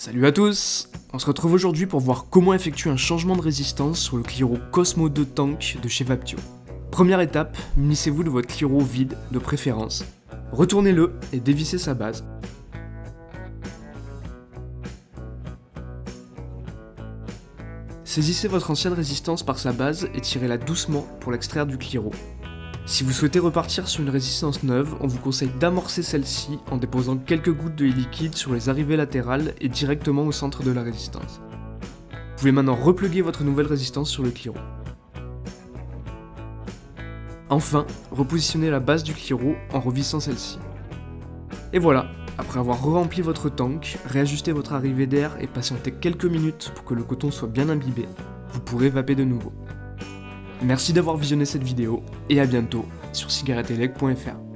Salut à tous! On se retrouve aujourd'hui pour voir comment effectuer un changement de résistance sur le Clearo Cosmo 2 tank de chez Vaptio. Première étape, munissez-vous de votre Clearo vide de préférence. Retournez-le et dévissez sa base. Saisissez votre ancienne résistance par sa base et tirez-la doucement pour l'extraire du Clearo. Si vous souhaitez repartir sur une résistance neuve, on vous conseille d'amorcer celle-ci en déposant quelques gouttes de liquide sur les arrivées latérales et directement au centre de la résistance. Vous pouvez maintenant repluguer votre nouvelle résistance sur le Clearo. Enfin, repositionnez la base du Clearo en revissant celle-ci. Et voilà, après avoir rempli votre tank, réajustez votre arrivée d'air et patientez quelques minutes pour que le coton soit bien imbibé, vous pourrez vaper de nouveau. Merci d'avoir visionné cette vidéo et à bientôt sur Cigaretteelec.fr.